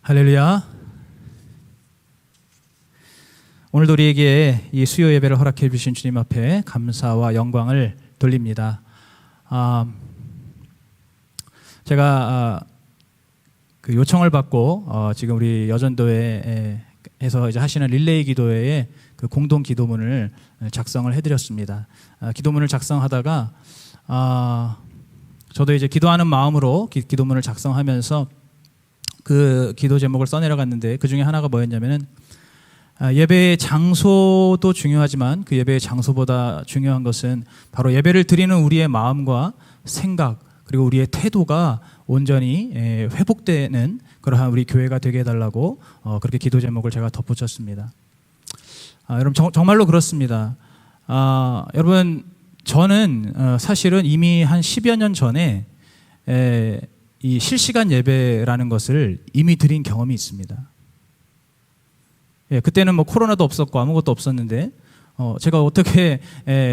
할렐루야. 오늘도 우리에게 이 수요 예배를 허락해 주신 주님 앞에 감사와 영광을 돌립니다. 제가 그 요청을 받고 지금 우리 여전도회에서 이제 하시는 릴레이 기도회에 그 공동 기도문을 작성을 해드렸습니다. 기도문을 작성하다가 저도 이제 기도하는 마음으로 기도문을 작성하면서 그 기도 제목을 써내려갔는데 그 중에 하나가 뭐였냐면은 예배의 장소도 중요하지만 그 예배의 장소보다 중요한 것은 바로 예배를 드리는 우리의 마음과 생각 그리고 우리의 태도가 온전히 회복되는 그러한 우리 교회가 되게 해달라고 그렇게 기도 제목을 제가 덧붙였습니다. 여러분 정말로 그렇습니다. 여러분 저는 사실은 이미 한 10여 년 전에 이 실시간 예배라는 것을 이미 드린 경험이 있습니다. 그때는 뭐 코로나도 없었고 아무것도 없었는데 제가 어떻게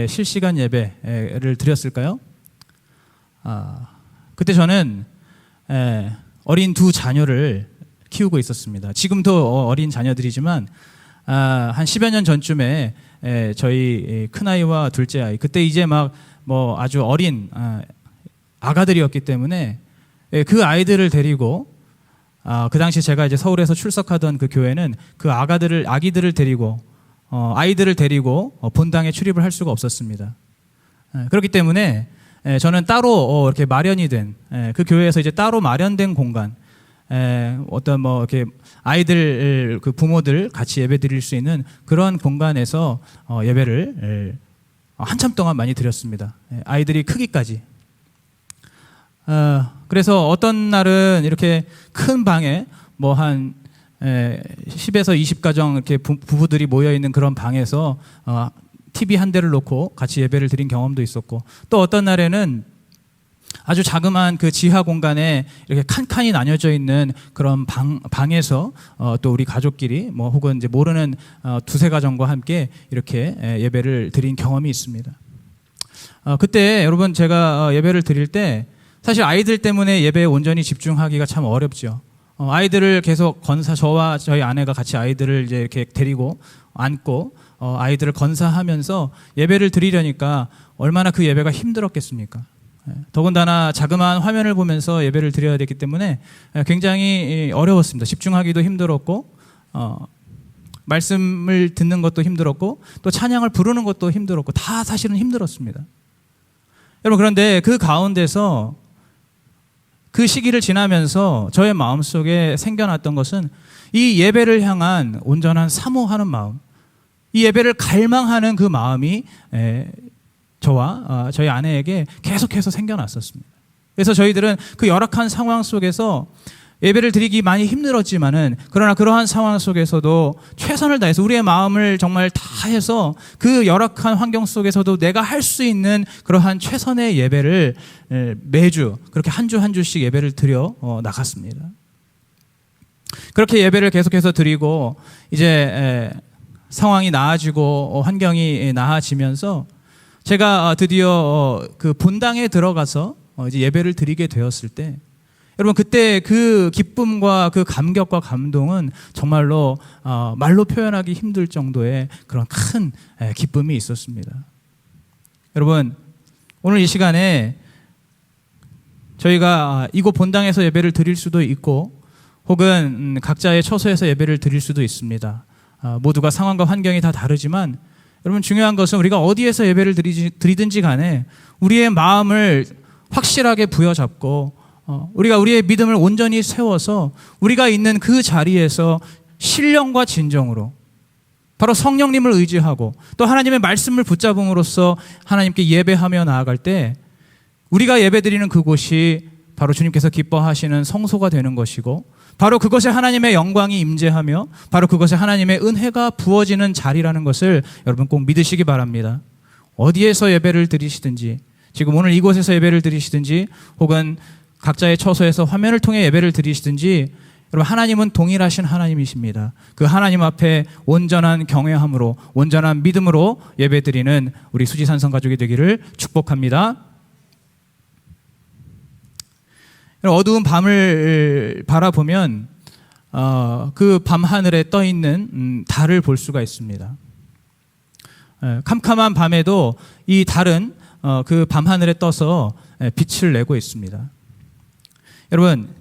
실시간 예배를 드렸을까요? 그때 저는 어린 두 자녀를 키우고 있었습니다. 지금도 어린 자녀들이지만 한 10여 년 전쯤에 저희 큰아이와 둘째 아이 그때 이제 막 뭐 아주 어린 아가들이었기 때문에 그 아이들을 데리고 그 당시 제가 이제 서울에서 출석하던 그 교회는 그 아기들을 데리고 아이들을 데리고 본당에 출입을 할 수가 없었습니다. 그렇기 때문에 저는 따로 이렇게 마련이 된 그 교회에서 이제 따로 마련된 공간 어떤 뭐 이렇게 아이들 그 부모들 같이 예배 드릴 수 있는 그런 공간에서 예배를 한참 동안 많이 드렸습니다. 아이들이 크기까지. 그래서 어떤 날은 이렇게 큰 방에 뭐 한 10에서 20가정 이렇게 부부들이 모여 있는 그런 방에서 TV 한 대를 놓고 같이 예배를 드린 경험도 있었고 또 어떤 날에는 아주 자그마한 그 지하 공간에 이렇게 칸칸이 나뉘어져 있는 그런 방에서 또 우리 가족끼리 뭐 혹은 이제 모르는 두세 가정과 함께 이렇게 예배를 드린 경험이 있습니다. 그때 여러분 제가 예배를 드릴 때 사실 아이들 때문에 예배에 온전히 집중하기가 참 어렵죠. 아이들을 계속 저와 저희 아내가 같이 아이들을 이제 이렇게 데리고 안고 아이들을 건사하면서 예배를 드리려니까 얼마나 그 예배가 힘들었겠습니까? 더군다나 자그마한 화면을 보면서 예배를 드려야 되기 때문에 굉장히 어려웠습니다. 집중하기도 힘들었고 말씀을 듣는 것도 힘들었고 또 찬양을 부르는 것도 힘들었고 다 사실은 힘들었습니다. 여러분 그런데 그 가운데서 그 시기를 지나면서 저의 마음속에 생겨났던 것은 이 예배를 향한 온전한 사모하는 마음, 이 예배를 갈망하는 그 마음이 저와 저희 아내에게 계속해서 생겨났었습니다. 그래서 저희들은 그 열악한 상황 속에서 예배를 드리기 많이 힘들었지만은 그러나 그러한 상황 속에서도 최선을 다해서 우리의 마음을 정말 다해서 그 열악한 환경 속에서도 내가 할 수 있는 그러한 최선의 예배를 매주 그렇게 한 주 한 주씩 예배를 드려 나갔습니다. 그렇게 예배를 계속해서 드리고 이제 상황이 나아지고 환경이 나아지면서 제가 드디어 그 본당에 들어가서 이제 예배를 드리게 되었을 때 여러분 그때 그 기쁨과 그 감격과 감동은 정말로 말로 표현하기 힘들 정도의 그런 큰 기쁨이 있었습니다. 여러분 오늘 이 시간에 저희가 이곳 본당에서 예배를 드릴 수도 있고 혹은 각자의 처소에서 예배를 드릴 수도 있습니다. 모두가 상황과 환경이 다 다르지만 여러분 중요한 것은 우리가 어디에서 예배를 드리든지 간에 우리의 마음을 확실하게 부여잡고 우리가 우리의 믿음을 온전히 세워서 우리가 있는 그 자리에서 신령과 진정으로 바로 성령님을 의지하고 또 하나님의 말씀을 붙잡음으로써 하나님께 예배하며 나아갈 때 우리가 예배드리는 그곳이 바로 주님께서 기뻐하시는 성소가 되는 것이고 바로 그것에 하나님의 영광이 임재하며 바로 그것에 하나님의 은혜가 부어지는 자리라는 것을 여러분 꼭 믿으시기 바랍니다. 어디에서 예배를 드리시든지 지금 오늘 이곳에서 예배를 드리시든지 혹은 각자의 처소에서 화면을 통해 예배를 드리시든지 여러분 하나님은 동일하신 하나님이십니다. 그 하나님 앞에 온전한 경외함으로 온전한 믿음으로 예배드리는 우리 수지산성 가족이 되기를 축복합니다. 어두운 밤을 바라보면 그 밤하늘에 떠 있는 달을 볼 수가 있습니다. 캄캄한 밤에도 이 달은 그 밤하늘에 떠서 빛을 내고 있습니다. 여러분,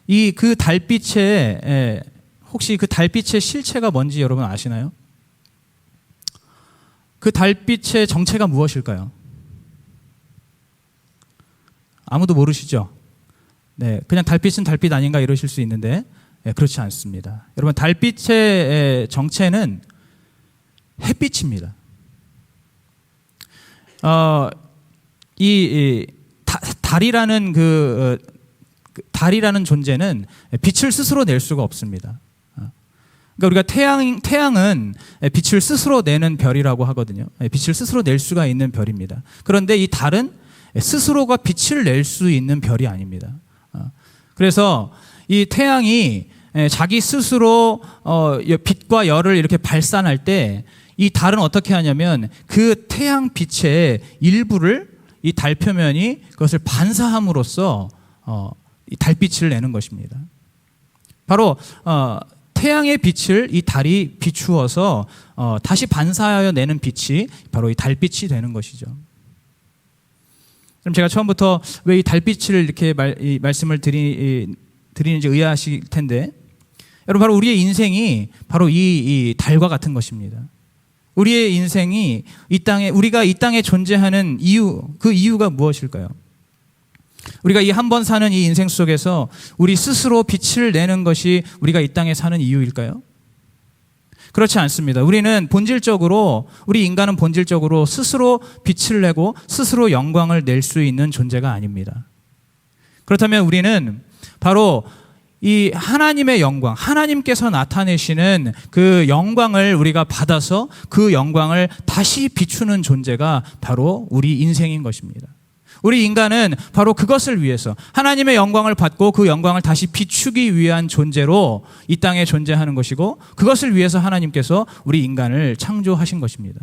이 그 달빛의 혹시 그 달빛의 실체가 뭔지 여러분 아시나요? 그 달빛의 정체가 무엇일까요? 아무도 모르시죠? 네, 그냥 달빛은 달빛 아닌가 이러실 수 있는데 그렇지 않습니다. 여러분, 달빛의 정체는 햇빛입니다. 달이라는 달이라는 존재는 빛을 스스로 낼 수가 없습니다. 그러니까 우리가 태양은 빛을 스스로 내는 별이라고 하거든요. 빛을 스스로 낼 수가 있는 별입니다. 그런데 이 달은 스스로가 빛을 낼 수 있는 별이 아닙니다. 그래서 이 태양이 자기 스스로 빛과 열을 이렇게 발산할 때 이 달은 어떻게 하냐면 그 태양 빛의 일부를 이 달 표면이 그것을 반사함으로써 이 달빛을 내는 것입니다. 바로 태양의 빛을 이 달이 비추어서 다시 반사하여 내는 빛이 바로 이 달빛이 되는 것이죠. 그럼 제가 처음부터 왜 이 달빛을 이렇게 말씀을 드리는지 의아하실 텐데, 여러분, 바로 우리의 인생이 바로 이 달과 같은 것입니다. 우리의 인생이 우리가 이 땅에 존재하는 이유, 그 이유가 무엇일까요? 우리가 이 한 번 사는 이 인생 속에서 우리 스스로 빛을 내는 것이 우리가 이 땅에 사는 이유일까요? 그렇지 않습니다. 우리 인간은 본질적으로 스스로 빛을 내고 스스로 영광을 낼 수 있는 존재가 아닙니다. 그렇다면 우리는 바로 이 하나님의 영광, 하나님께서 나타내시는 그 영광을 우리가 받아서 그 영광을 다시 비추는 존재가 바로 우리 인생인 것입니다. 우리 인간은 바로 그것을 위해서 하나님의 영광을 받고 그 영광을 다시 비추기 위한 존재로 이 땅에 존재하는 것이고, 그것을 위해서 하나님께서 우리 인간을 창조하신 것입니다.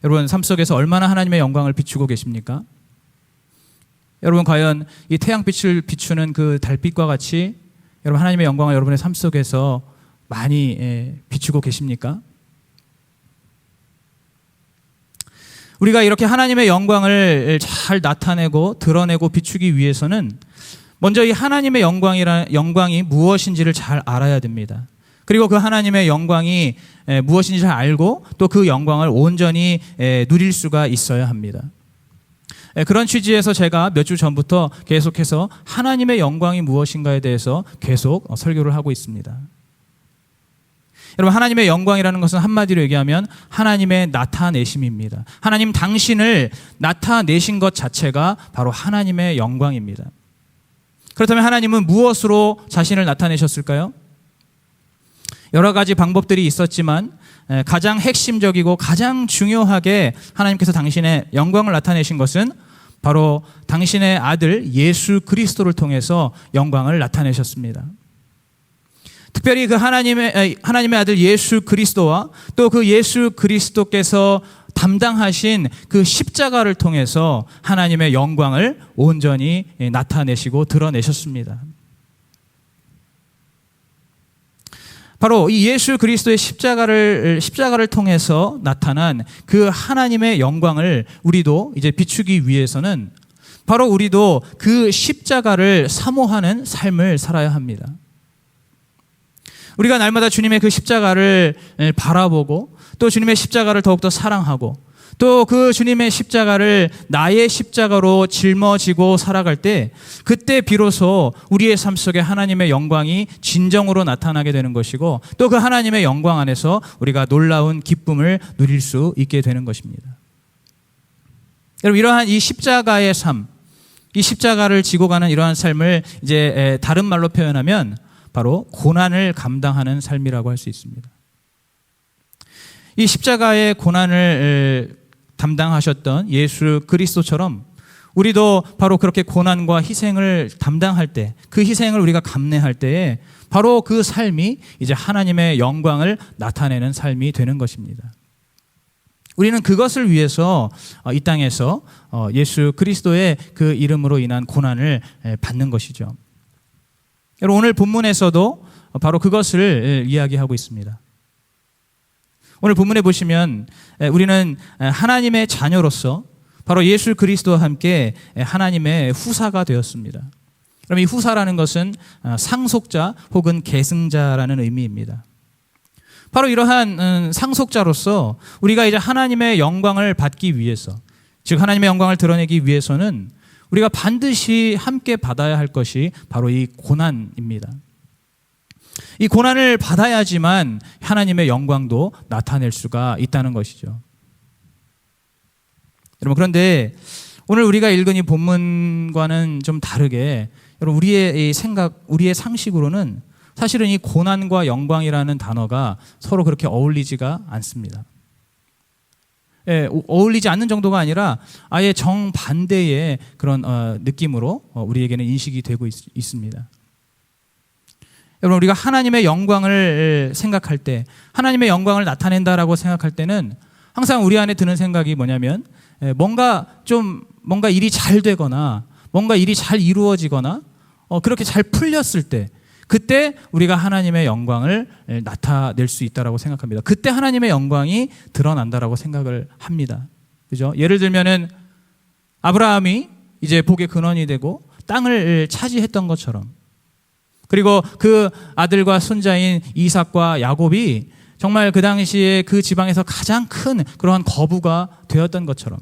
여러분, 삶 속에서 얼마나 하나님의 영광을 비추고 계십니까? 여러분, 과연 이 태양빛을 비추는 그 달빛과 같이 여러분 하나님의 영광을 여러분의 삶 속에서 많이 비추고 계십니까? 우리가 이렇게 하나님의 영광을 잘 나타내고 드러내고 비추기 위해서는 먼저 이 하나님의 영광이 무엇인지를 잘 알아야 됩니다. 그리고 그 하나님의 영광이 무엇인지 잘 알고 또 그 영광을 온전히 누릴 수가 있어야 합니다. 그런 취지에서 제가 몇 주 전부터 계속해서 하나님의 영광이 무엇인가에 대해서 계속 설교를 하고 있습니다. 여러분, 하나님의 영광이라는 것은 한마디로 얘기하면 하나님의 나타내심입니다. 하나님 당신을 나타내신 것 자체가 바로 하나님의 영광입니다. 그렇다면 하나님은 무엇으로 자신을 나타내셨을까요? 여러 가지 방법들이 있었지만 가장 핵심적이고 가장 중요하게 하나님께서 당신의 영광을 나타내신 것은 바로 당신의 아들 예수 그리스도를 통해서 영광을 나타내셨습니다. 특별히 그 하나님의 아들 예수 그리스도와 또 그 예수 그리스도께서 담당하신 그 십자가를 통해서 하나님의 영광을 온전히 나타내시고 드러내셨습니다. 바로 이 예수 그리스도의 십자가를 통해서 나타난 그 하나님의 영광을 우리도 이제 비추기 위해서는 바로 우리도 그 십자가를 사모하는 삶을 살아야 합니다. 우리가 날마다 주님의 그 십자가를 바라보고 또 주님의 십자가를 더욱더 사랑하고 또 그 주님의 십자가를 나의 십자가로 짊어지고 살아갈 때 그때 비로소 우리의 삶 속에 하나님의 영광이 진정으로 나타나게 되는 것이고 또 그 하나님의 영광 안에서 우리가 놀라운 기쁨을 누릴 수 있게 되는 것입니다. 여러분, 이러한 이 십자가의 삶, 이 십자가를 지고 가는 이러한 삶을 이제 다른 말로 표현하면 바로 고난을 감당하는 삶이라고 할 수 있습니다. 이 십자가의 고난을 담당하셨던 예수 그리스도처럼 우리도 바로 그렇게 고난과 희생을 담당할 때, 그 희생을 우리가 감내할 때에 바로 그 삶이 이제 하나님의 영광을 나타내는 삶이 되는 것입니다. 우리는 그것을 위해서 이 땅에서 예수 그리스도의 그 이름으로 인한 고난을 받는 것이죠. 여러분, 오늘 본문에서도 바로 그것을 이야기하고 있습니다. 오늘 본문에 보시면 우리는 하나님의 자녀로서 바로 예수 그리스도와 함께 하나님의 후사가 되었습니다. 그럼 이 후사라는 것은 상속자 혹은 계승자라는 의미입니다. 바로 이러한 상속자로서 우리가 이제 하나님의 영광을 받기 위해서, 즉 하나님의 영광을 드러내기 위해서는 우리가 반드시 함께 받아야 할 것이 바로 이 고난입니다. 이 고난을 받아야지만 하나님의 영광도 나타낼 수가 있다는 것이죠. 여러분, 그런데 오늘 우리가 읽은 이 본문과는 좀 다르게 여러분, 우리의 생각, 우리의 상식으로는 사실은 이 고난과 영광이라는 단어가 서로 그렇게 어울리지가 않습니다. 어울리지 않는 정도가 아니라 아예 정반대의 그런 느낌으로 우리에게는 인식이 되고 있습니다. 여러분, 우리가 하나님의 영광을 생각할 때, 하나님의 영광을 나타낸다라고 생각할 때는 항상 우리 안에 드는 생각이 뭐냐면 뭔가 일이 잘 되거나 뭔가 일이 잘 이루어지거나 그렇게 잘 풀렸을 때, 그때 우리가 하나님의 영광을 나타낼 수 있다라고 생각합니다. 그때 하나님의 영광이 드러난다라고 생각을 합니다. 그죠? 예를 들면은 아브라함이 이제 복의 근원이 되고 땅을 차지했던 것처럼, 그리고 그 아들과 손자인 이삭과 야곱이 정말 그 당시에 그 지방에서 가장 큰 그러한 거부가 되었던 것처럼,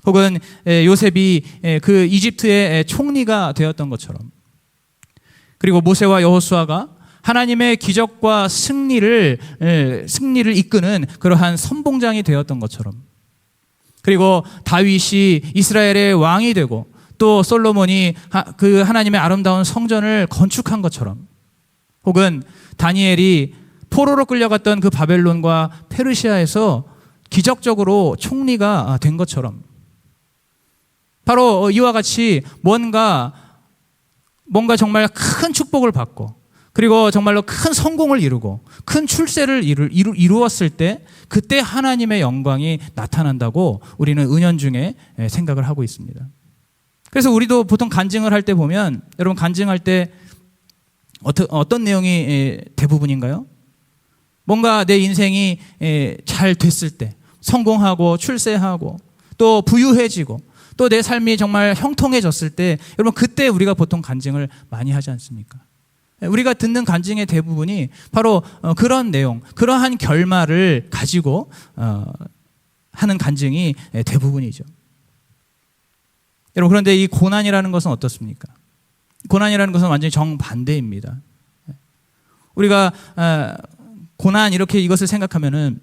혹은 요셉이 그 이집트의 총리가 되었던 것처럼, 그리고 모세와 여호수아가 하나님의 기적과 승리를 이끄는 그러한 선봉장이 되었던 것처럼, 그리고 다윗이 이스라엘의 왕이 되고 또 솔로몬이 그 하나님의 아름다운 성전을 건축한 것처럼, 혹은 다니엘이 포로로 끌려갔던 그 바벨론과 페르시아에서 기적적으로 총리가 된 것처럼, 바로 이와 같이 뭔가 정말 큰 축복을 받고, 그리고 정말로 큰 성공을 이루고 큰 출세를 이루었을 때, 그때 하나님의 영광이 나타난다고 우리는 은연중에 생각을 하고 있습니다. 그래서 우리도 보통 간증을 할 때 보면, 여러분, 간증할 때 어떤 내용이 대부분인가요? 뭔가 내 인생이 잘 됐을 때, 성공하고 출세하고 또 부유해지고 또 내 삶이 정말 형통해졌을 때, 여러분, 그때 우리가 보통 간증을 많이 하지 않습니까? 우리가 듣는 간증의 대부분이 바로 그런 내용, 그러한 결말을 가지고 하는 간증이 대부분이죠. 여러분, 그런데 이 고난이라는 것은 어떻습니까? 고난이라는 것은 완전히 정반대입니다. 우리가 고난, 이렇게 이것을 생각하면은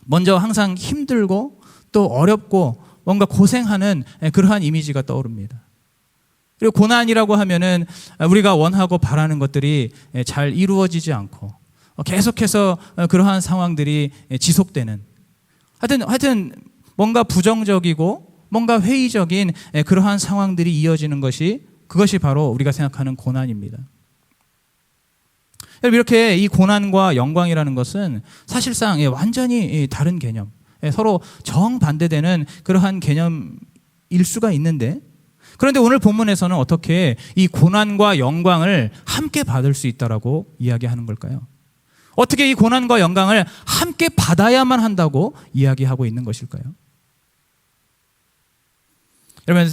먼저 항상 힘들고 또 어렵고 뭔가 고생하는 그러한 이미지가 떠오릅니다. 그리고 고난이라고 하면은 우리가 원하고 바라는 것들이 잘 이루어지지 않고 계속해서 그러한 상황들이 지속되는, 하여튼 뭔가 부정적이고 뭔가 회의적인 그러한 상황들이 이어지는 그것이 바로 우리가 생각하는 고난입니다. 여러분, 이렇게 이 고난과 영광이라는 것은 사실상 완전히 다른 개념, 서로 정반대되는 그러한 개념일 수가 있는데, 그런데 오늘 본문에서는 어떻게 이 고난과 영광을 함께 받을 수 있다라고 이야기하는 걸까요? 어떻게 이 고난과 영광을 함께 받아야만 한다고 이야기하고 있는 것일까요? 여러분,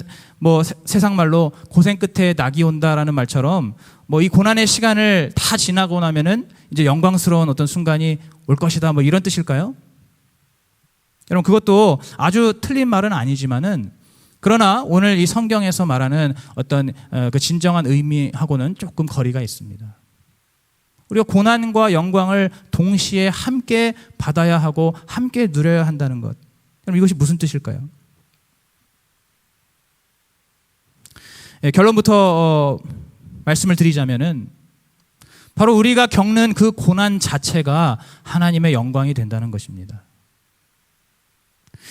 세상 말로 고생 끝에 낙이 온다라는 말처럼 이 고난의 시간을 다 지나고 나면은 이제 영광스러운 어떤 순간이 올 것이다, 이런 뜻일까요? 여러분, 그것도 아주 틀린 말은 아니지만은, 그러나 오늘 이 성경에서 말하는 어떤 그 진정한 의미하고는 조금 거리가 있습니다. 우리가 고난과 영광을 동시에 함께 받아야 하고 함께 누려야 한다는 것, 여러분, 이것이 무슨 뜻일까요? 결론부터 말씀을 드리자면은, 바로 우리가 겪는 그 고난 자체가 하나님의 영광이 된다는 것입니다.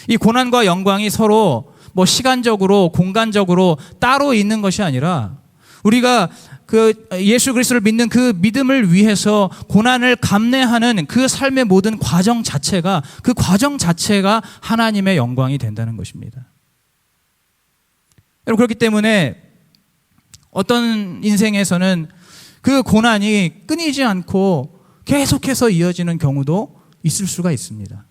이 고난과 영광이 서로 시간적으로, 공간적으로 따로 있는 것이 아니라, 우리가 그 예수 그리스도를 믿는 그 믿음을 위해서 고난을 감내하는 그 삶의 모든 과정 자체가, 그 과정 자체가 하나님의 영광이 된다는 것입니다. 여러분, 그렇기 때문에 어떤 인생에서는 그 고난이 끊이지 않고 계속해서 이어지는 경우도 있을 수가 있습니다.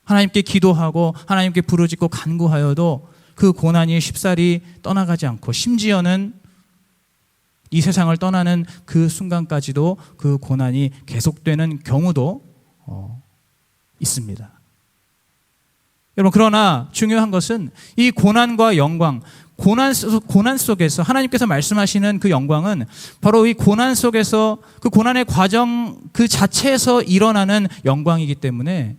하나님께 기도하고 하나님께 부르짖고 간구하여도 그 고난이 쉽사리 떠나가지 않고, 심지어는 이 세상을 떠나는 그 순간까지도 그 고난이 계속되는 경우도 있습니다. 여러분, 그러나 중요한 것은 이 고난과 영광, 고난 속에서 하나님께서 말씀하시는 그 영광은 바로 이 고난 속에서, 그 고난의 과정 그 자체에서 일어나는 영광이기 때문에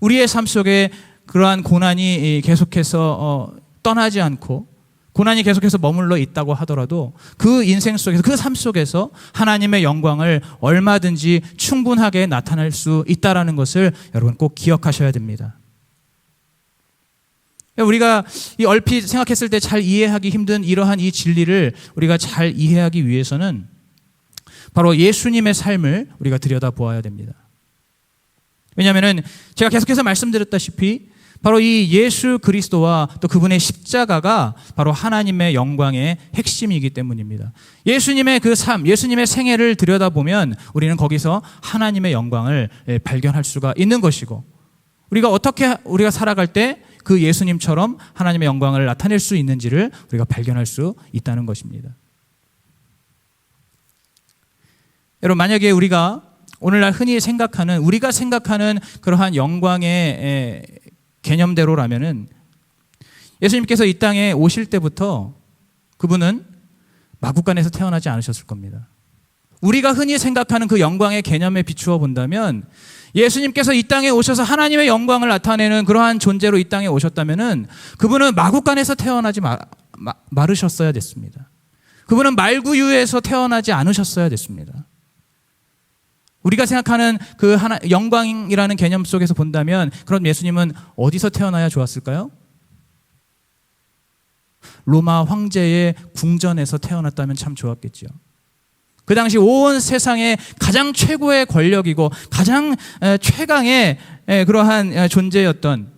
우리의 삶 속에 그러한 고난이 계속해서 떠나지 않고, 고난이 계속해서 머물러 있다고 하더라도 그 인생 속에서, 그 삶 속에서 하나님의 영광을 얼마든지 충분하게 나타낼 수 있다는 것을 여러분 꼭 기억하셔야 됩니다. 우리가 이 얼핏 생각했을 때 잘 이해하기 힘든 이러한 이 진리를 우리가 잘 이해하기 위해서는 바로 예수님의 삶을 우리가 들여다보아야 됩니다. 왜냐하면 제가 계속해서 말씀드렸다시피 바로 이 예수 그리스도와 또 그분의 십자가가 바로 하나님의 영광의 핵심이기 때문입니다. 예수님의 그 삶, 예수님의 생애를 들여다보면 우리는 거기서 하나님의 영광을 발견할 수가 있는 것이고, 우리가 어떻게 우리가 살아갈 때 그 예수님처럼 하나님의 영광을 나타낼 수 있는지를 우리가 발견할 수 있다는 것입니다. 여러분, 만약에 우리가 오늘날 흔히 우리가 생각하는 그러한 영광의 개념대로라면은 예수님께서 이 땅에 오실 때부터 그분은 마구간에서 태어나지 않으셨을 겁니다. 우리가 흔히 생각하는 그 영광의 개념에 비추어 본다면 예수님께서 이 땅에 오셔서 하나님의 영광을 나타내는 그러한 존재로 이 땅에 오셨다면은 그분은 마구간에서 태어나지 마르셨어야 됐습니다. 그분은 말구유에서 태어나지 않으셨어야 됐습니다. 우리가 생각하는 그 영광이라는 개념 속에서 본다면 그런 예수님은 어디서 태어나야 좋았을까요? 로마 황제의 궁전에서 태어났다면 참 좋았겠죠. 그 당시 온 세상의 가장 최고의 권력이고 가장 최강의 그러한 존재였던,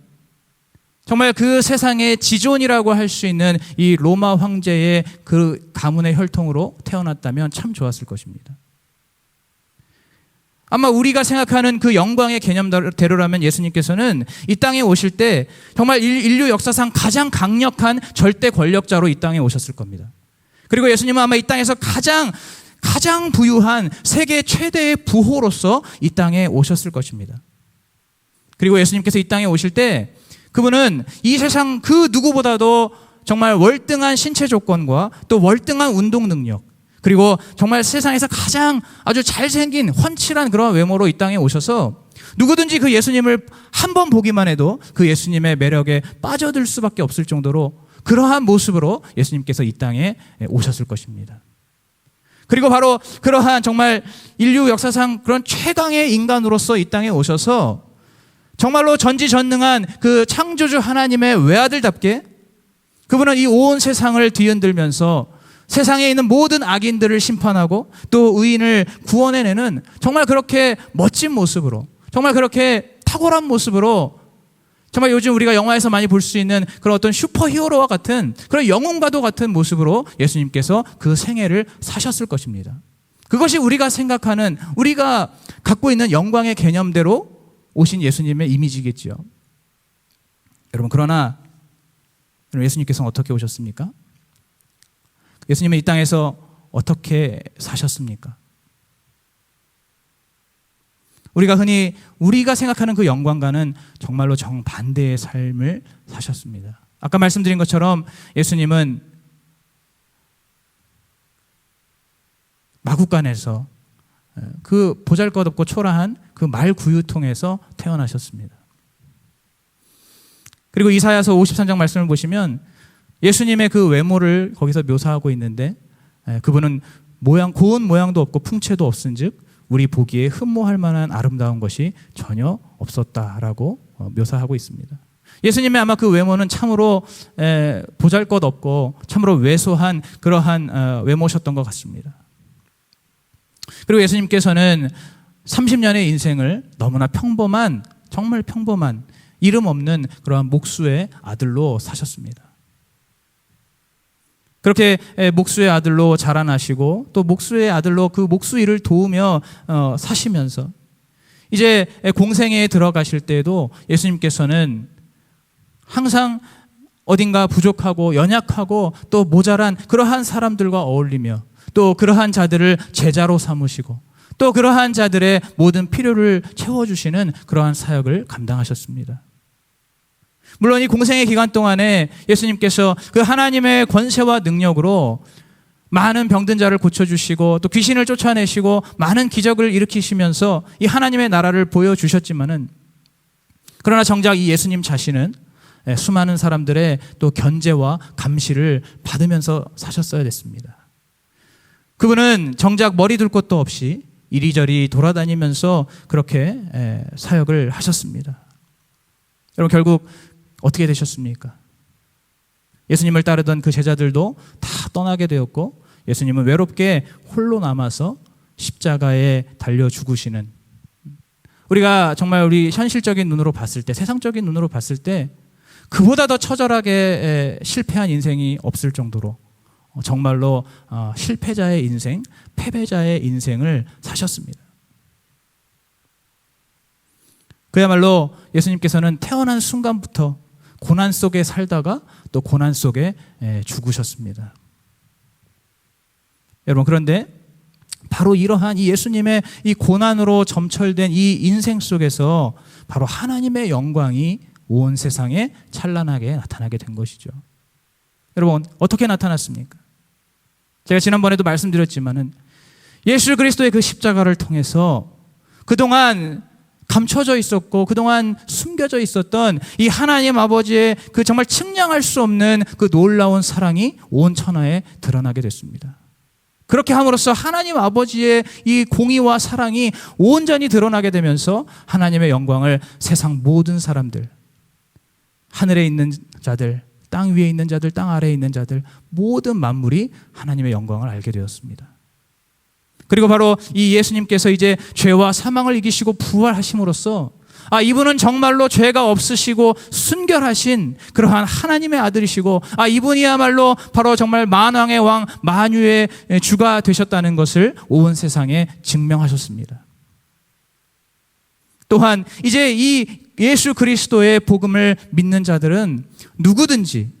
정말 그 세상의 지존이라고 할 수 있는 이 로마 황제의 그 가문의 혈통으로 태어났다면 참 좋았을 것입니다. 아마 우리가 생각하는 그 영광의 개념대로라면 예수님께서는 이 땅에 오실 때 정말 인류 역사상 가장 강력한 절대 권력자로 이 땅에 오셨을 겁니다. 그리고 예수님은 아마 이 땅에서 가장 부유한 세계 최대의 부호로서 이 땅에 오셨을 것입니다. 그리고 예수님께서 이 땅에 오실 때 그분은 이 세상 그 누구보다도 정말 월등한 신체 조건과 또 월등한 운동 능력, 그리고 정말 세상에서 가장 아주 잘생긴 훤칠한 그런 외모로 이 땅에 오셔서 누구든지 그 예수님을 한 번 보기만 해도 그 예수님의 매력에 빠져들 수밖에 없을 정도로 그러한 모습으로 예수님께서 이 땅에 오셨을 것입니다. 그리고 바로 그러한 정말 인류 역사상 그런 최강의 인간으로서 이 땅에 오셔서 정말로 전지전능한 그 창조주 하나님의 외아들답게 그분은 이 온 세상을 뒤흔들면서 세상에 있는 모든 악인들을 심판하고 또 의인을 구원해내는 정말 그렇게 멋진 모습으로, 정말 그렇게 탁월한 모습으로, 정말 요즘 우리가 영화에서 많이 볼 수 있는 그런 어떤 슈퍼히어로와 같은 그런 영웅과도 같은 모습으로 예수님께서 그 생애를 사셨을 것입니다. 그것이 우리가 생각하는, 우리가 갖고 있는 영광의 개념대로 오신 예수님의 이미지겠지요. 여러분, 그러나 예수님께서는 어떻게 오셨습니까? 예수님은 이 땅에서 어떻게 사셨습니까? 우리가 생각하는 그 영광과는 정말로 정반대의 삶을 사셨습니다. 아까 말씀드린 것처럼 예수님은 마구간에서 그 보잘것없고 초라한 그 말 구유통에서 태어나셨습니다. 그리고 이사야서 53장 말씀을 보시면 예수님의 그 외모를 거기서 묘사하고 있는데 그분은 고운 모양도 없고 풍채도 없은즉 우리 보기에 흠모할 만한 아름다운 것이 전혀 없었다라고 묘사하고 있습니다. 예수님의 아마 그 외모는 참으로 보잘것없고 참으로 왜소한 그러한 외모셨던 것 같습니다. 그리고 예수님께서는 30년의 인생을 너무나 평범한, 정말 평범한, 이름 없는 그러한 목수의 아들로 사셨습니다. 그렇게 목수의 아들로 자라나시고 또 목수의 아들로 그 목수 일을 도우며 사시면서 이제 공생애에 들어가실 때에도 예수님께서는 항상 어딘가 부족하고 연약하고 또 모자란 그러한 사람들과 어울리며 또 그러한 자들을 제자로 삼으시고 또 그러한 자들의 모든 필요를 채워주시는 그러한 사역을 감당하셨습니다. 물론 이 공생의 기간 동안에 예수님께서 그 하나님의 권세와 능력으로 많은 병든 자를 고쳐주시고 또 귀신을 쫓아내시고 많은 기적을 일으키시면서 이 하나님의 나라를 보여주셨지만은 그러나 정작 이 예수님 자신은 수많은 사람들의 또 견제와 감시를 받으면서 사셨어야 됐습니다. 그분은 정작 머리 둘 곳도 없이 이리저리 돌아다니면서 그렇게 사역을 하셨습니다. 여러분 결국 어떻게 되셨습니까? 예수님을 따르던 그 제자들도 다 떠나게 되었고 예수님은 외롭게 홀로 남아서 십자가에 달려 죽으시는, 우리가 정말 우리 현실적인 눈으로 봤을 때, 세상적인 눈으로 봤을 때 그보다 더 처절하게 실패한 인생이 없을 정도로 정말로 실패자의 인생, 패배자의 인생을 사셨습니다. 그야말로 예수님께서는 태어난 순간부터 고난 속에 살다가 또 고난 속에 죽으셨습니다. 여러분 그런데 바로 이러한 이 예수님의 이 고난으로 점철된 이 인생 속에서 바로 하나님의 영광이 온 세상에 찬란하게 나타나게 된 것이죠. 여러분 어떻게 나타났습니까? 제가 지난번에도 말씀드렸지만은 예수 그리스도의 그 십자가를 통해서 그동안 감춰져 있었고 그동안 숨겨져 있었던 이 하나님 아버지의 그 정말 측량할 수 없는 그 놀라운 사랑이 온 천하에 드러나게 됐습니다. 그렇게 함으로써 하나님 아버지의 이 공의와 사랑이 온전히 드러나게 되면서 하나님의 영광을 세상 모든 사람들, 하늘에 있는 자들, 땅 위에 있는 자들, 땅 아래에 있는 자들, 모든 만물이 하나님의 영광을 알게 되었습니다. 그리고 바로 이 예수님께서 이제 죄와 사망을 이기시고 부활하심으로써 이분은 정말로 죄가 없으시고 순결하신 그러한 하나님의 아들이시고 이분이야말로 바로 정말 만왕의 왕, 만유의 주가 되셨다는 것을 온 세상에 증명하셨습니다. 또한 이제 이 예수 그리스도의 복음을 믿는 자들은 누구든지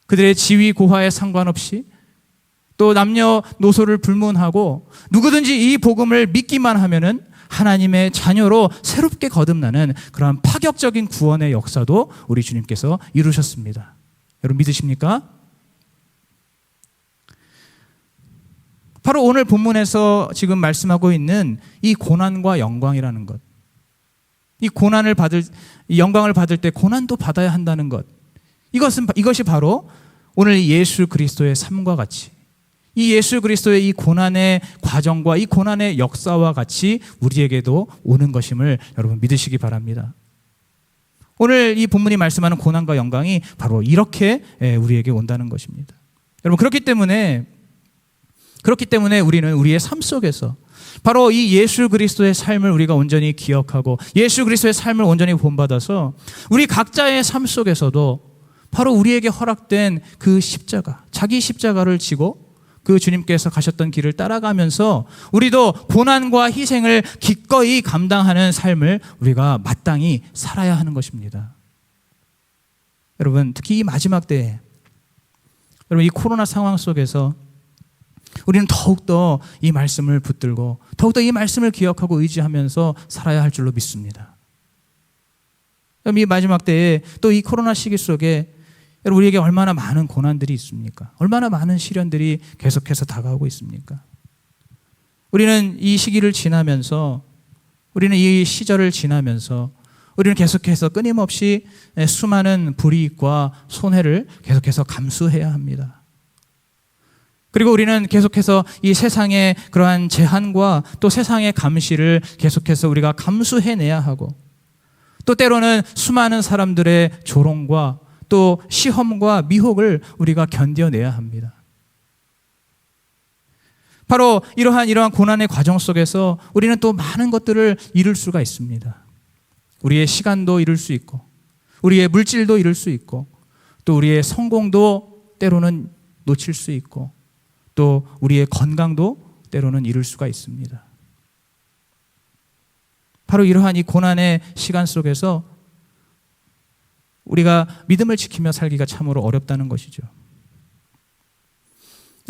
그들의 지위 고하에 상관없이 또 남녀노소를 불문하고 누구든지 이 복음을 믿기만 하면은 하나님의 자녀로 새롭게 거듭나는 그러한 파격적인 구원의 역사도 우리 주님께서 이루셨습니다. 여러분 믿으십니까? 바로 오늘 본문에서 지금 말씀하고 있는 이 고난과 영광이라는 것, 이 고난을 받을, 이 영광을 받을 때 고난도 받아야 한다는 것, 이것이 바로 오늘 예수 그리스도의 삶과 같이 이 예수 그리스도의 이 고난의 과정과 이 고난의 역사와 같이 우리에게도 오는 것임을 여러분 믿으시기 바랍니다. 오늘 이 본문이 말씀하는 고난과 영광이 바로 이렇게 우리에게 온다는 것입니다. 여러분 그렇기 때문에 우리는 우리의 삶 속에서 바로 이 예수 그리스도의 삶을 우리가 온전히 기억하고 예수 그리스도의 삶을 온전히 본받아서 우리 각자의 삶 속에서도 바로 우리에게 허락된 그 십자가, 자기 십자가를 지고 그 주님께서 가셨던 길을 따라가면서 우리도 고난과 희생을 기꺼이 감당하는 삶을 우리가 마땅히 살아야 하는 것입니다. 여러분 특히 이 마지막 때에, 여러분 이 코로나 상황 속에서 우리는 더욱더 이 말씀을 붙들고 더욱더 이 말씀을 기억하고 의지하면서 살아야 할 줄로 믿습니다. 이 마지막 때에 또 이 코로나 시기 속에 여러분 우리에게 얼마나 많은 고난들이 있습니까? 얼마나 많은 시련들이 계속해서 다가오고 있습니까? 우리는 이 시기를 지나면서, 우리는 이 시절을 지나면서 우리는 계속해서 끊임없이 수많은 불이익과 손해를 계속해서 감수해야 합니다. 그리고 우리는 계속해서 이 세상의 그러한 제한과 또 세상의 감시를 계속해서 우리가 감수해내야 하고 또 때로는 수많은 사람들의 조롱과 또 시험과 미혹을 우리가 견뎌내야 합니다. 바로 이러한 고난의 과정 속에서 우리는 또 많은 것들을 잃을 수가 있습니다. 우리의 시간도 잃을 수 있고 우리의 물질도 잃을 수 있고 또 우리의 성공도 때로는 놓칠 수 있고 또 우리의 건강도 때로는 잃을 수가 있습니다. 바로 이러한 이 고난의 시간 속에서 우리가 믿음을 지키며 살기가 참으로 어렵다는 것이죠.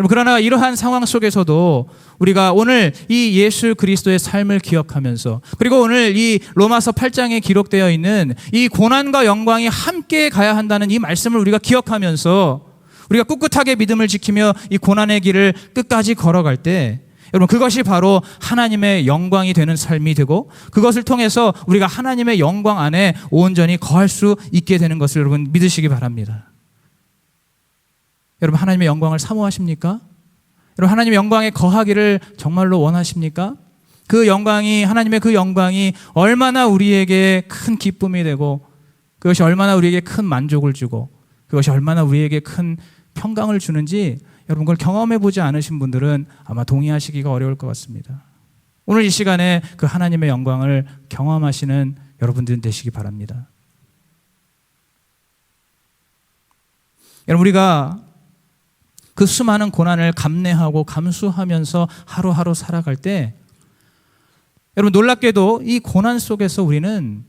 그러나 이러한 상황 속에서도 우리가 오늘 이 예수 그리스도의 삶을 기억하면서 그리고 오늘 이 로마서 8장에 기록되어 있는 이 고난과 영광이 함께 가야 한다는 이 말씀을 우리가 기억하면서 우리가 꿋꿋하게 믿음을 지키며 이 고난의 길을 끝까지 걸어갈 때 여러분 그것이 바로 하나님의 영광이 되는 삶이 되고 그것을 통해서 우리가 하나님의 영광 안에 온전히 거할 수 있게 되는 것을 여러분 믿으시기 바랍니다. 여러분 하나님의 영광을 사모하십니까? 여러분 하나님의 영광에 거하기를 정말로 원하십니까? 그 영광이 하나님의 그 영광이 얼마나 우리에게 큰 기쁨이 되고 그것이 얼마나 우리에게 큰 만족을 주고 그것이 얼마나 우리에게 큰 평강을 주는지 여러분 그걸 경험해 보지 않으신 분들은 아마 동의하시기가 어려울 것 같습니다. 오늘 이 시간에 그 하나님의 영광을 경험하시는 여러분들 되시기 바랍니다. 여러분 우리가 그 수많은 고난을 감내하고 감수하면서 하루하루 살아갈 때 여러분 놀랍게도 이 고난 속에서 우리는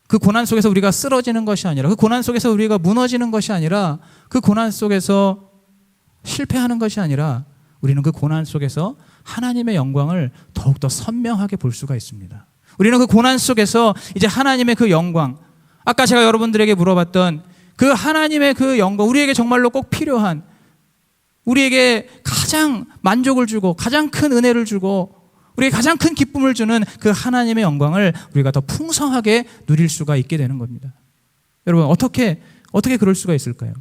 그 고난 속에서 우리가 쓰러지는 것이 아니라 그 고난 속에서 우리가 무너지는 것이 아니라 그 고난 속에서 실패하는 것이 아니라 우리는 그 고난 속에서 하나님의 영광을 더욱더 선명하게 볼 수가 있습니다. 우리는 그 고난 속에서 이제 하나님의 그 영광 아까 제가 여러분들에게 물어봤던 그 하나님의 그 영광 우리에게 정말로 꼭 필요한 우리에게 가장 만족을 주고 가장 큰 은혜를 주고 우리에게 가장 큰 기쁨을 주는 그 하나님의 영광을 우리가 더 풍성하게 누릴 수가 있게 되는 겁니다. 여러분 어떻게 그럴 수가 있을까요?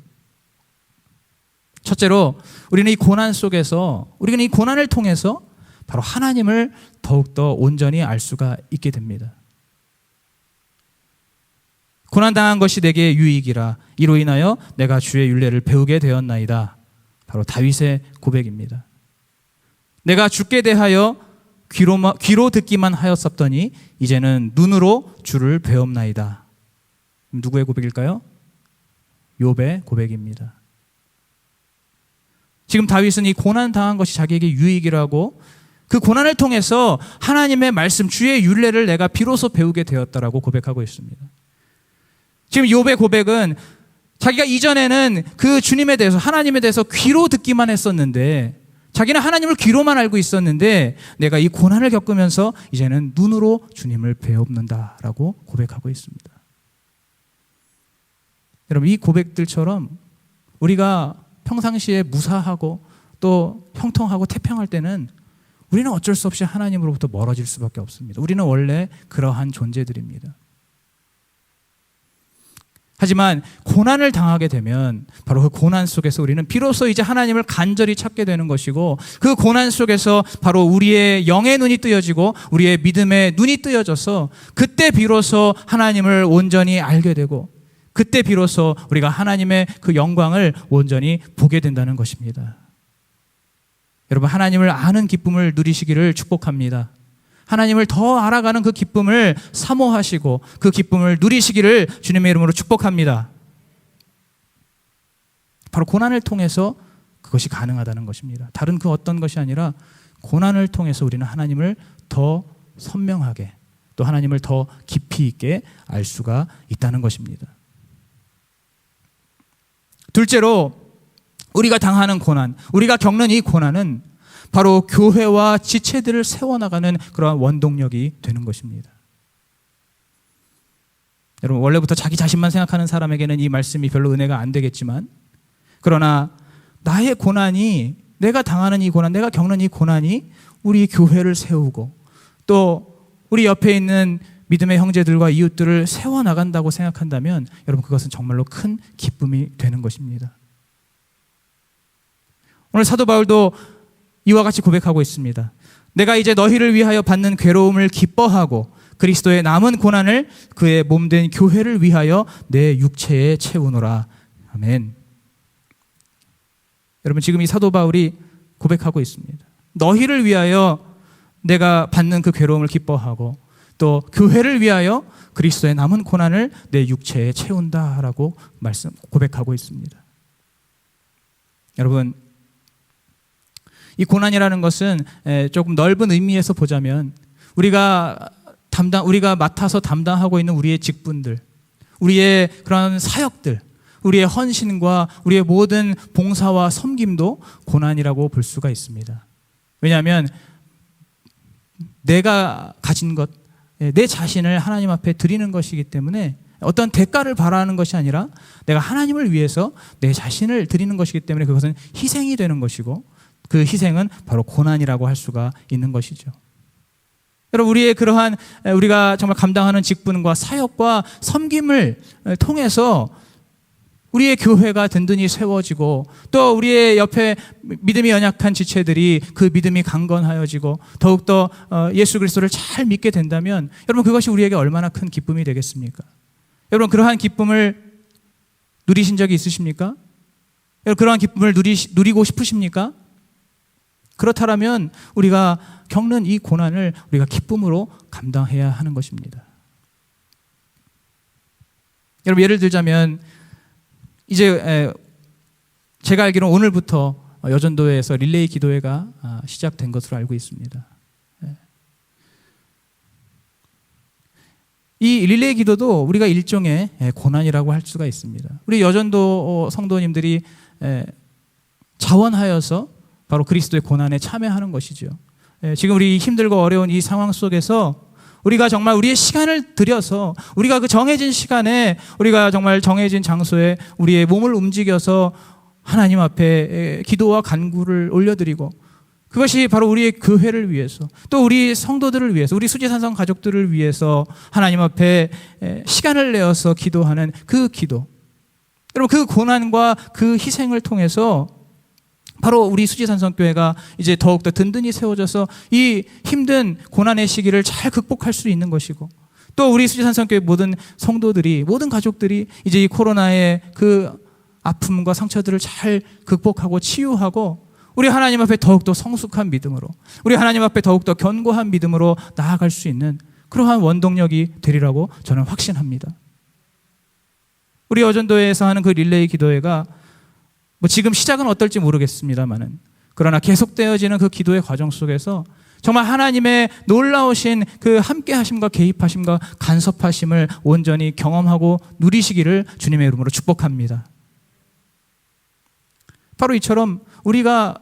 첫째로 우리는 이 고난 속에서 우리는 이 고난을 통해서 바로 하나님을 더욱더 온전히 알 수가 있게 됩니다. 고난당한 것이 내게 유익이라 이로 인하여 내가 주의 율례를 배우게 되었나이다. 바로 다윗의 고백입니다. 내가 주께 대하여 귀로 듣기만 하였었더니 이제는 눈으로 주를 배움나이다. 누구의 고백일까요? 욥의 고백입니다. 지금 다윗은 이 고난당한 것이 자기에게 유익이라고 그 고난을 통해서 하나님의 말씀 주의 율례를 내가 비로소 배우게 되었다라고 고백하고 있습니다. 지금 욥의 고백은 자기가 이전에는 그 주님에 대해서 하나님에 대해서 귀로 듣기만 했었는데 자기는 하나님을 귀로만 알고 있었는데 내가 이 고난을 겪으면서 이제는 눈으로 주님을 배웁는다라고 고백하고 있습니다. 여러분 이 고백들처럼 우리가 평상시에 무사하고 또 형통하고 태평할 때는 우리는 어쩔 수 없이 하나님으로부터 멀어질 수밖에 없습니다. 우리는 원래 그러한 존재들입니다. 하지만 고난을 당하게 되면 바로 그 고난 속에서 우리는 비로소 이제 하나님을 간절히 찾게 되는 것이고 그 고난 속에서 바로 우리의 영의 눈이 뜨여지고 우리의 믿음의 눈이 뜨여져서 그때 비로소 하나님을 온전히 알게 되고 그때 비로소 우리가 하나님의 그 영광을 온전히 보게 된다는 것입니다. 여러분 하나님을 아는 기쁨을 누리시기를 축복합니다. 하나님을 더 알아가는 그 기쁨을 사모하시고 그 기쁨을 누리시기를 주님의 이름으로 축복합니다. 바로 고난을 통해서 그것이 가능하다는 것입니다. 다른 그 어떤 것이 아니라 고난을 통해서 우리는 하나님을 더 선명하게 또 하나님을 더 깊이 있게 알 수가 있다는 것입니다. 둘째로 우리가 당하는 고난, 우리가 겪는 이 고난은 바로 교회와 지체들을 세워나가는 그러한 원동력이 되는 것입니다. 여러분 원래부터 자기 자신만 생각하는 사람에게는 이 말씀이 별로 은혜가 안 되겠지만 그러나 나의 고난이 내가 당하는 이 고난, 내가 겪는 이 고난이 우리 교회를 세우고 또 우리 옆에 있는 믿음의 형제들과 이웃들을 세워나간다고 생각한다면 여러분 그것은 정말로 큰 기쁨이 되는 것입니다. 오늘 사도 바울도 이와 같이 고백하고 있습니다. 내가 이제 너희를 위하여 받는 괴로움을 기뻐하고 그리스도의 남은 고난을 그의 몸된 교회를 위하여 내 육체에 채우노라. 아멘. 여러분 지금 이 사도 바울이 고백하고 있습니다. 너희를 위하여 내가 받는 그 괴로움을 기뻐하고 또 교회를 위하여 그리스도의 남은 고난을 내 육체에 채운다라고 고백하고 있습니다. 여러분, 이 고난이라는 것은 조금 넓은 의미에서 보자면 우리가 맡아서 담당하고 있는 우리의 직분들, 우리의 그런 사역들, 우리의 헌신과 우리의 모든 봉사와 섬김도 고난이라고 볼 수가 있습니다. 왜냐하면 내가 가진 것, 내 자신을 하나님 앞에 드리는 것이기 때문에 어떤 대가를 바라는 것이 아니라 내가 하나님을 위해서 내 자신을 드리는 것이기 때문에 그것은 희생이 되는 것이고, 그 희생은 바로 고난이라고 할 수가 있는 것이죠. 여러분, 우리가 정말 감당하는 직분과 사역과 섬김을 통해서 우리의 교회가 든든히 세워지고, 또 우리의 옆에 믿음이 연약한 지체들이 그 믿음이 강건하여지고 더욱더 예수 그리스도를 잘 믿게 된다면, 여러분, 그것이 우리에게 얼마나 큰 기쁨이 되겠습니까? 여러분, 그러한 기쁨을 누리신 적이 있으십니까? 여러분, 그러한 기쁨을 누리고 싶으십니까? 그렇다면 우리가 겪는 이 고난을 우리가 기쁨으로 감당해야 하는 것입니다. 여러분, 예를 들자면 이제 제가 알기로는 오늘부터 여전도회에서 릴레이 기도회가 시작된 것으로 알고 있습니다. 이 릴레이 기도도 우리가 일종의 고난이라고 할 수가 있습니다. 우리 여전도 성도님들이 자원하여서 바로 그리스도의 고난에 참여하는 것이죠. 지금 우리 힘들고 어려운 이 상황 속에서 우리가 정말 우리의 시간을 들여서, 우리가 그 정해진 시간에, 우리가 정말 정해진 장소에 우리의 몸을 움직여서 하나님 앞에 기도와 간구를 올려드리고, 그것이 바로 우리의 교회를 위해서, 또 우리 성도들을 위해서, 우리 수지산성 가족들을 위해서 하나님 앞에 시간을 내어서 기도하는 그 기도. 여러분, 그 고난과 그 희생을 통해서 바로 우리 수지산성교회가 이제 더욱더 든든히 세워져서 이 힘든 고난의 시기를 잘 극복할 수 있는 것이고, 또 우리 수지산성교회 모든 성도들이, 모든 가족들이 이제 이 코로나의 그 아픔과 상처들을 잘 극복하고 치유하고, 우리 하나님 앞에 더욱더 성숙한 믿음으로, 우리 하나님 앞에 더욱더 견고한 믿음으로 나아갈 수 있는 그러한 원동력이 되리라고 저는 확신합니다. 우리 여전도회에서 하는 그 릴레이 기도회가 지금 시작은 어떨지 모르겠습니다만은, 그러나 계속되어지는 그 기도의 과정 속에서 정말 하나님의 놀라우신 그 함께하심과 개입하심과 간섭하심을 온전히 경험하고 누리시기를 주님의 이름으로 축복합니다. 바로 이처럼 우리가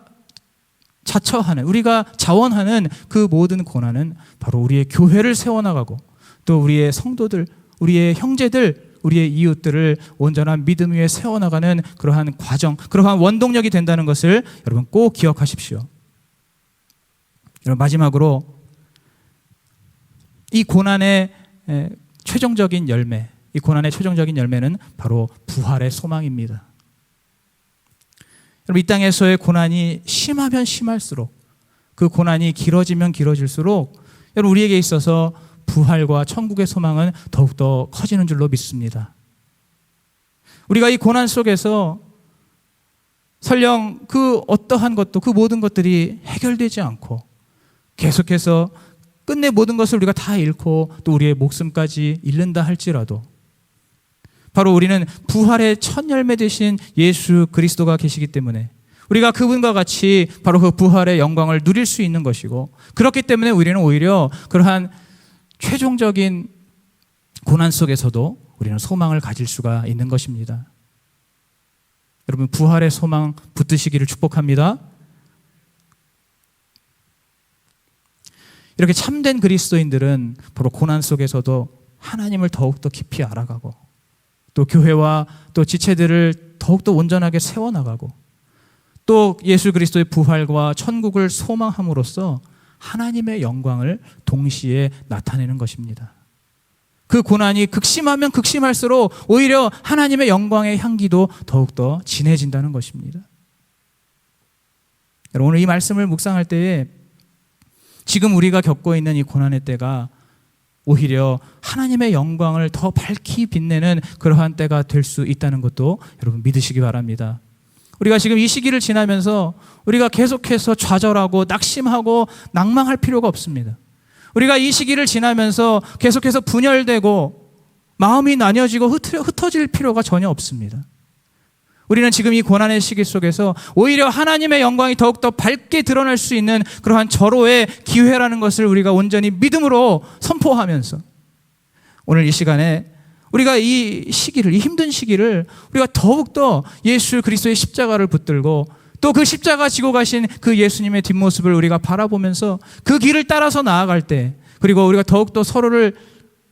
우리가 자원하는 그 모든 고난은 바로 우리의 교회를 세워나가고, 또 우리의 성도들, 우리의 형제들, 우리의 이웃들을 온전한 믿음 위에 세워나가는 그러한 과정, 그러한 원동력이 된다는 것을 여러분 꼭 기억하십시오. 여러분, 마지막으로 이 고난의 최종적인 열매는 바로 부활의 소망입니다. 여러분, 이 땅에서의 고난이 심하면 심할수록, 그 고난이 길어지면 길어질수록 여러분, 우리에게 있어서 부활과 천국의 소망은 더욱더 커지는 줄로 믿습니다. 우리가 이 고난 속에서 설령 그 어떠한 것도, 그 모든 것들이 해결되지 않고 계속해서 끝내 모든 것을 우리가 다 잃고 또 우리의 목숨까지 잃는다 할지라도, 바로 우리는 부활의 첫 열매 되신 예수 그리스도가 계시기 때문에 우리가 그분과 같이 바로 그 부활의 영광을 누릴 수 있는 것이고, 그렇기 때문에 우리는 오히려 그러한 최종적인 고난 속에서도 우리는 소망을 가질 수가 있는 것입니다. 여러분, 부활의 소망 붙드시기를 축복합니다. 이렇게 참된 그리스도인들은 바로 고난 속에서도 하나님을 더욱더 깊이 알아가고, 또 교회와 또 지체들을 더욱더 온전하게 세워나가고, 또 예수 그리스도의 부활과 천국을 소망함으로써 하나님의 영광을 동시에 나타내는 것입니다. 그 고난이 극심하면 극심할수록 오히려 하나님의 영광의 향기도 더욱더 진해진다는 것입니다. 여러분, 오늘 이 말씀을 묵상할 때에 지금 우리가 겪고 있는 이 고난의 때가 오히려 하나님의 영광을 더 밝히 빛내는 그러한 때가 될 수 있다는 것도 여러분 믿으시기 바랍니다. 우리가 지금 이 시기를 지나면서 우리가 계속해서 좌절하고 낙심하고 낭망할 필요가 없습니다. 우리가 이 시기를 지나면서 계속해서 분열되고 마음이 나뉘어지고 흩어질 필요가 전혀 없습니다. 우리는 지금 이 고난의 시기 속에서 오히려 하나님의 영광이 더욱더 밝게 드러날 수 있는 그러한 절호의 기회라는 것을 우리가 온전히 믿음으로 선포하면서 오늘 이 시간에 우리가 이 시기를, 이 힘든 시기를 우리가 더욱더 예수 그리스도의 십자가를 붙들고 또 그 십자가 지고 가신 그 예수님의 뒷모습을 우리가 바라보면서 그 길을 따라서 나아갈 때, 그리고 우리가 더욱더 서로를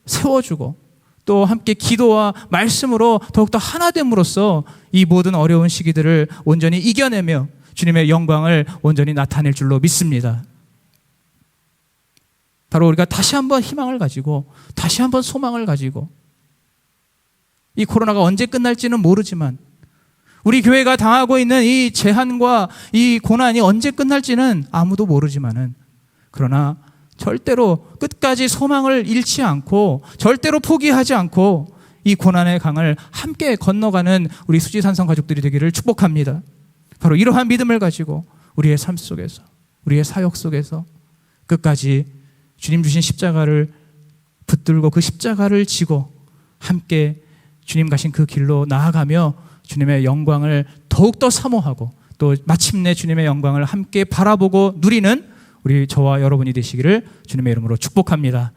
세워주고 또 함께 기도와 말씀으로 더욱더 하나됨으로써 이 모든 어려운 시기들을 온전히 이겨내며 주님의 영광을 온전히 나타낼 줄로 믿습니다. 바로 우리가 다시 한번 희망을 가지고 다시 한번 소망을 가지고 이 코로나가 언제 끝날지는 모르지만 우리 교회가 당하고 있는 이 재난과 이 고난이 언제 끝날지는 아무도 모르지만은 그러나 절대로 끝까지 소망을 잃지 않고 절대로 포기하지 않고 이 고난의 강을 함께 건너가는 우리 수지산성 가족들이 되기를 축복합니다. 바로 이러한 믿음을 가지고 우리의 삶 속에서, 우리의 사역 속에서 끝까지 주님 주신 십자가를 붙들고 그 십자가를 지고 함께 주님 가신 그 길로 나아가며 주님의 영광을 더욱더 사모하고 또 마침내 주님의 영광을 함께 바라보고 누리는 우리 저와 여러분이 되시기를 주님의 이름으로 축복합니다.